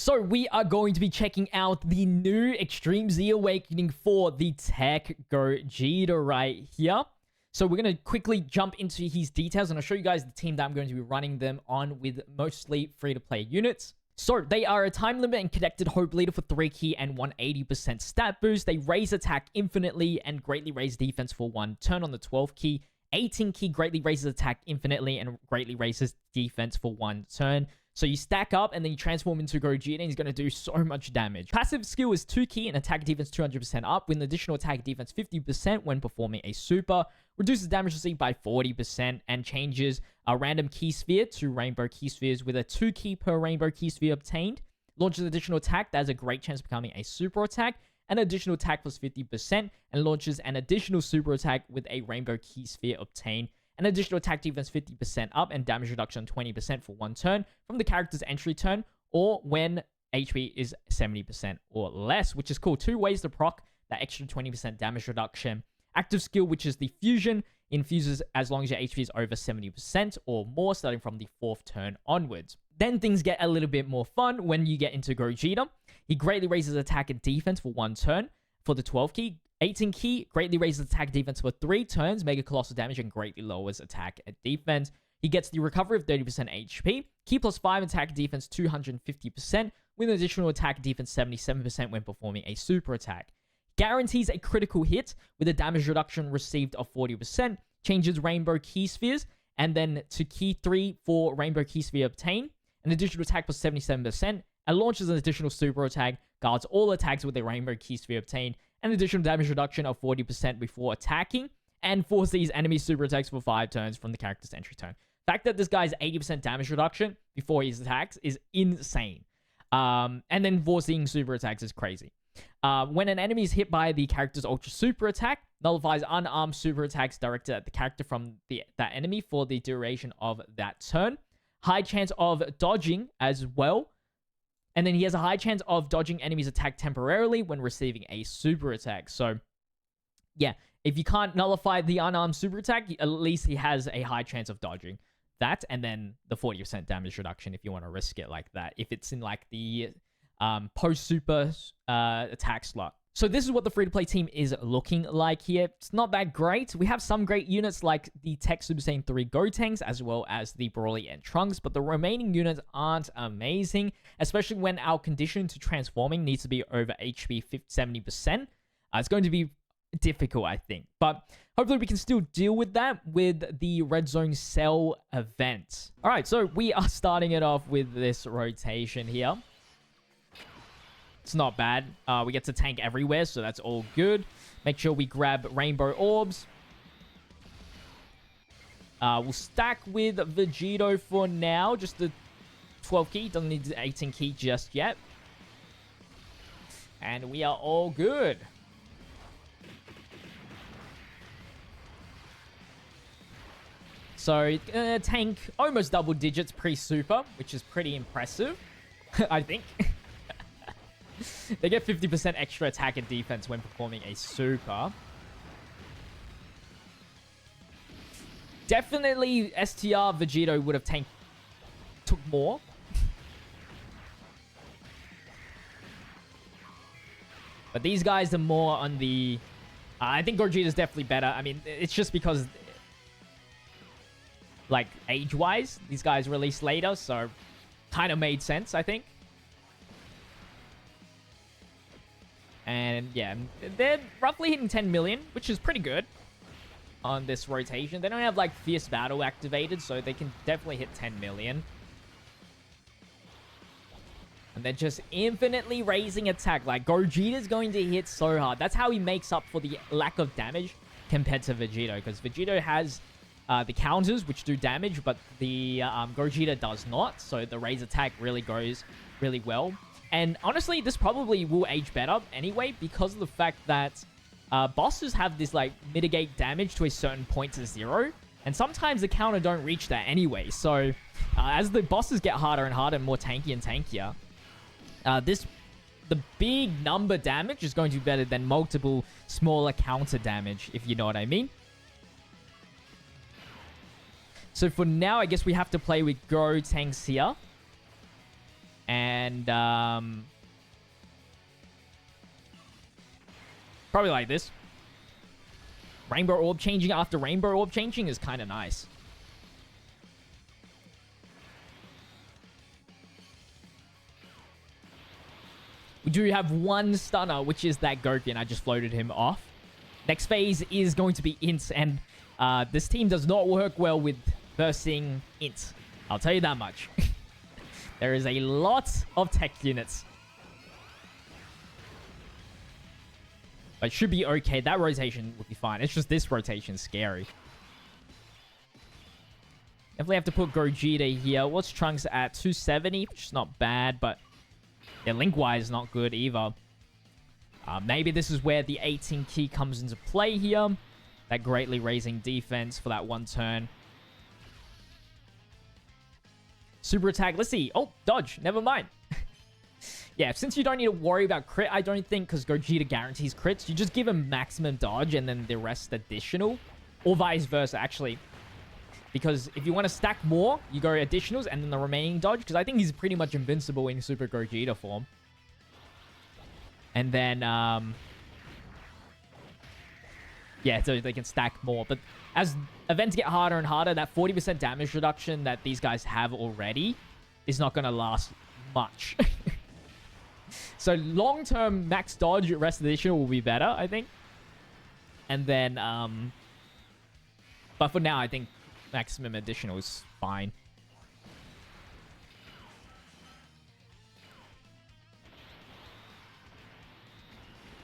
So we are going to be checking out the new Extreme Z Awakening for the Teq Gogeta right here. So we're going to quickly jump into his details and I'll show you guys the team that I'm going to be running them on with mostly free-to-play units. So they are a time limit and connected hope leader for 3 key and 180% stat boost. They raise attack infinitely and greatly raise defense for 1 turn on the 12 key. 18 key greatly raises attack infinitely and greatly raises defense for 1 turn. So you stack up and then you transform into Gogeta and he's going to do so much damage. Passive skill is 2 key and attack defense 200% up with an additional attack defense 50% when performing a super. Reduces damage received by 40% and changes a random key sphere to rainbow key spheres with a 2 key per rainbow key sphere obtained. Launches additional attack that has a great chance of becoming a super attack. An additional attack plus 50% and launches an additional super attack with a rainbow key sphere obtained. An additional attack defense 50% up and damage reduction 20% for 1 turn from the character's entry turn or when HP is 70% or less, which is cool. 2 ways to proc that extra 20% damage reduction. Active skill, which is the fusion, infuses as long as your HP is over 70% or more, starting from the 4th turn onwards. Then things get a little bit more fun when you get into Gogeta. He greatly raises attack and defense for 1 turn for the 12 key. 18 key greatly raises attack defense for 3 turns, mega colossal damage, and greatly lowers attack and defense. He gets the recovery of 30% HP. Key plus 5 attack defense 250% with an additional attack defense 77% when performing a super attack. Guarantees a critical hit with a damage reduction received of 40%. Changes rainbow key spheres and then to key 3 for rainbow key sphere obtain. An additional attack plus 77% and launches an additional super attack. Guards all attacks with a rainbow key sphere obtained. An additional damage reduction of 40% before attacking. And foresees enemy super attacks for 5 turns from the character's entry turn. The fact that this guy's 80% damage reduction before his attacks is insane. And then foreseeing super attacks is crazy. When an enemy is hit by the character's ultra super attack, nullifies unarmed super attacks directed at the character from that enemy for the duration of that turn. High chance of dodging as well. And then he has a high chance of dodging enemies' attack temporarily when receiving a super attack. So, yeah, if you can't nullify the unarmed super attack, at least he has a high chance of dodging that. And then the 40% damage reduction if you want to risk it like that. If it's in like the post-super attack slot. So this is what the free-to-play team is looking like here. It's not that great. We have some great units like the Teq Super Saiyan 3 Gotenks as well as the Broly and Trunks, but the remaining units aren't amazing, especially when our condition to transforming needs to be over HP 70%. It's going to be difficult, I think, but hopefully we can still deal with that with the Red Zone Cell event. All right, so we are starting it off with this rotation here. It's not bad. We get to tank everywhere, so that's all good. Make sure we grab rainbow orbs. We'll stack with Vegito for now. Just the 12 key. Doesn't need the 18 key just yet. And we are all good. So, tank almost double digits pre-super, which is pretty impressive, I think. They get 50% extra attack and defense when performing a super. Definitely STR Vegito would have took more. But these guys are more on the... I think Gogeta's definitely better. I mean, it's just because... like, age-wise, these guys released later, so... kind of made sense, I think. And yeah, they're roughly hitting 10 million, which is pretty good on this rotation. They don't have like Fierce Battle activated, so they can definitely hit 10 million. And they're just infinitely raising attack. Like, Gogeta's going to hit so hard. That's how he makes up for the lack of damage compared to Vegito. Because Vegito has the counters, which do damage, but the Gogeta does not. So the raise attack really goes really well. And honestly, this probably will age better anyway because of the fact that bosses have this, like, mitigate damage to a certain point to 0. And sometimes the counter don't reach that anyway. So, as the bosses get harder and harder and more tanky and tankier, the big number damage is going to be better than multiple smaller counter damage, if you know what I mean. So for now, I guess we have to play with Gotenks here. And probably like this. Rainbow Orb changing after Rainbow Orb changing is kind of nice. We do have one stunner, which is that Goku, and I just floated him off. Next phase is going to be Int, and this team does not work well with versing Int. I'll tell you that much. There is a lot of tech units. But it should be okay. That rotation will be fine. It's just this rotation is scary. Definitely have to put Gogeta here. What's Trunks at? 270, which is not bad, but yeah, link-wise not good either. Maybe this is where the 18 key comes into play here. That greatly raising defense for that one turn. Super attack. Let's see. Oh, dodge. Never mind. Yeah, since you don't need to worry about crit, I don't think, because Gogeta guarantees crits, you just give him maximum dodge and then the rest additional. Or vice versa, actually. Because if you want to stack more, you go additionals and then the remaining dodge. Because I think he's pretty much invincible in Super Gogeta form. And then, yeah, so they can stack more. But as events get harder and harder, that 40% damage reduction that these guys have already is not going to last much. So long-term max dodge, rest additional will be better, I think. And then, but for now, I think maximum additional is fine.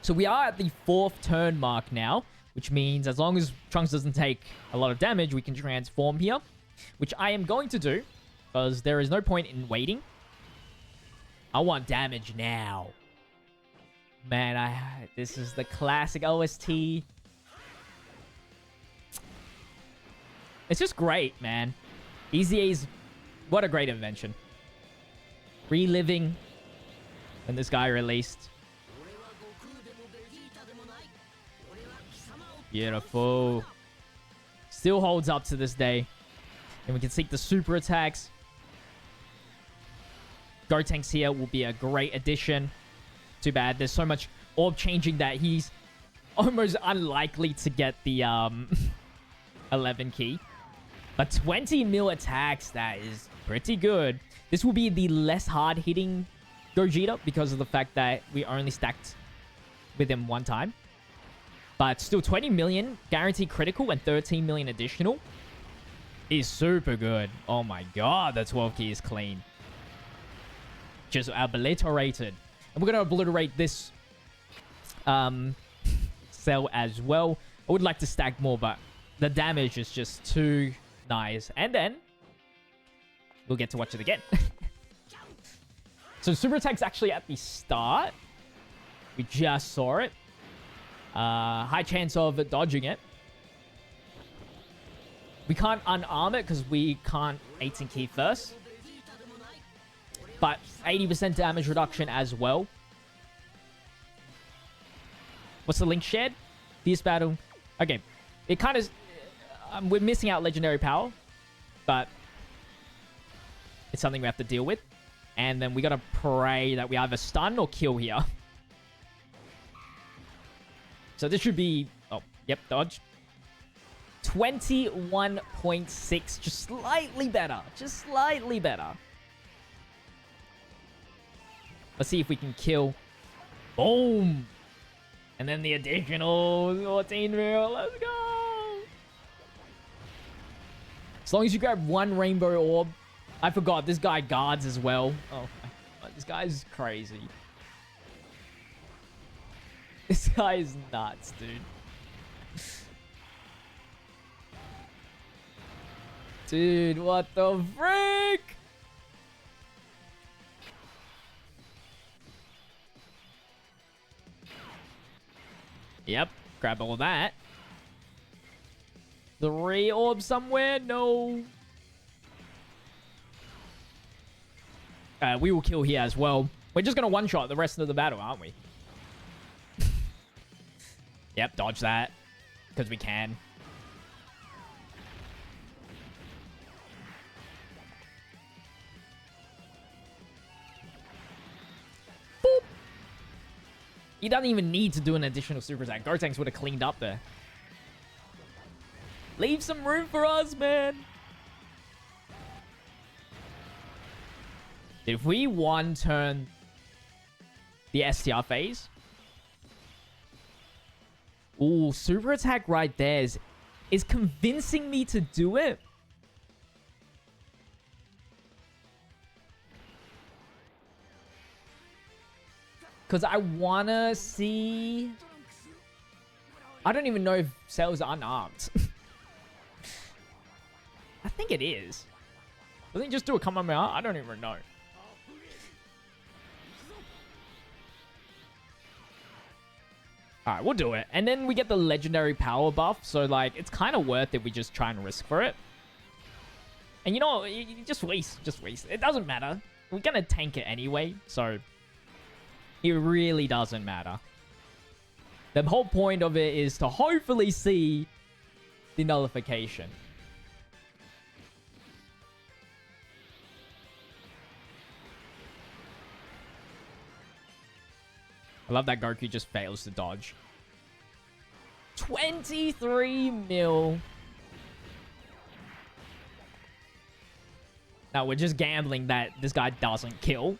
So we are at the 4th turn mark now, which means as long as Trunks doesn't take a lot of damage, we can transform here, which I am going to do because there is no point in waiting. I want damage now. Man, this is the classic OST. It's just great, man. EZA's, what a great invention. Reliving when this guy released. Beautiful. Still holds up to this day. And we can seek the super attacks. Gotenks here will be a great addition. Too bad. There's so much orb changing that he's almost unlikely to get the 11 key. But 20 mil attacks, that is pretty good. This will be the less hard-hitting Gogeta because of the fact that we only stacked with him one time. But still 20 million guaranteed critical and 13 million additional is super good. Oh my god, the 12 key is clean. Just obliterated. And we're going to obliterate this cell as well. I would like to stack more, but the damage is just too nice. And then we'll get to watch it again. So super attack's actually at the start. We just saw it. High chance of dodging it. We can't unarm it because we can't 18 key first. But 80% damage reduction as well. What's the link shared? Fierce battle. Okay. It kind of... we're missing out legendary power. But it's something we have to deal with. And then we gotta pray that we either stun or kill here. So this should be... oh, yep, dodge. 21.6. Just slightly better. Just slightly better. Let's see if we can kill. Boom! And then the additional 14 mil. Let's go! As long as you grab one rainbow orb. I forgot, this guy guards as well. Oh my god, this guy's crazy. This guy is nuts, dude. Dude, what the frick? Yep, grab all that. 3 orbs somewhere? No. We will kill here as well. We're just going to one-shot the rest of the battle, aren't we? Yep, dodge that. Because we can. He doesn't even need to do an additional super attack. Gotenks would have cleaned up there. Leave some room for us, man. If we one-turn the STR phase... Ooh, super attack right there is convincing me to do it. Because I want to see... I don't even know if Cell's unarmed. I think it is. Doesn't he just do a Kamehameha? I don't even know. Alright, we'll do it. And then we get the legendary power buff. So, like, it's kind of worth it. We just try and risk for it. And you know, you just waste. Just waste. It doesn't matter. We're going to tank it anyway. So... It really doesn't matter. The whole point of it is to hopefully see the nullification. I love that Goku just fails to dodge. 23 mil. Now we're just gambling that this guy doesn't kill.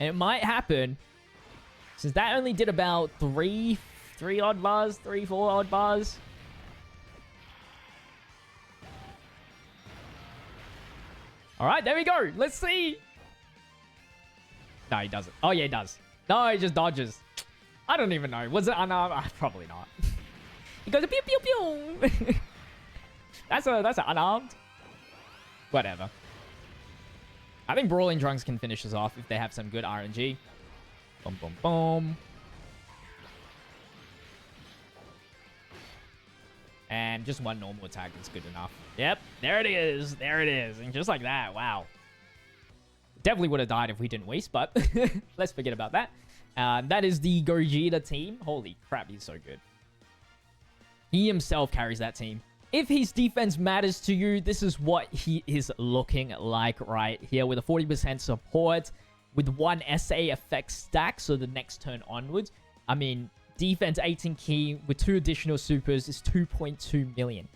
And it might happen. Since that only did about 3 odd bars. 3, 4 odd bars. Alright, there we go. Let's see. No, he doesn't. Oh, yeah, he does. No, he just dodges. I don't even know. Was it unarmed? Probably not. He goes pew pew pew. That's an unarmed. Whatever. I think Brawling Trunks can finish us off if they have some good RNG. Boom, boom, boom. And just one normal attack is good enough. Yep, there it is. There it is. And just like that, wow. Definitely would have died if we didn't waste, but let's forget about that. That is the Gogeta team. Holy crap, he's so good. He himself carries that team. If his defense matters to you, this is what he is looking like right here with a 40% support with 1 SA effect stack. So the next turn onwards, I mean, defense 18 key with 2 additional supers is 2.2 million.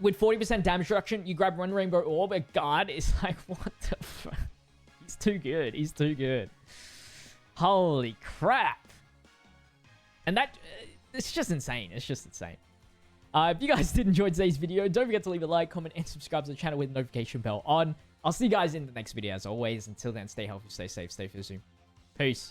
With 40% damage reduction, you grab 1 Rainbow Orb. A guard is like, what the fuck? He's too good. He's too good. Holy crap. And that, it's just insane. It's just insane. If you guys did enjoy today's video, don't forget to leave a like, comment, and subscribe to the channel with the notification bell on. I'll see you guys in the next video as always. Until then, stay healthy, stay safe, stay soon. Peace.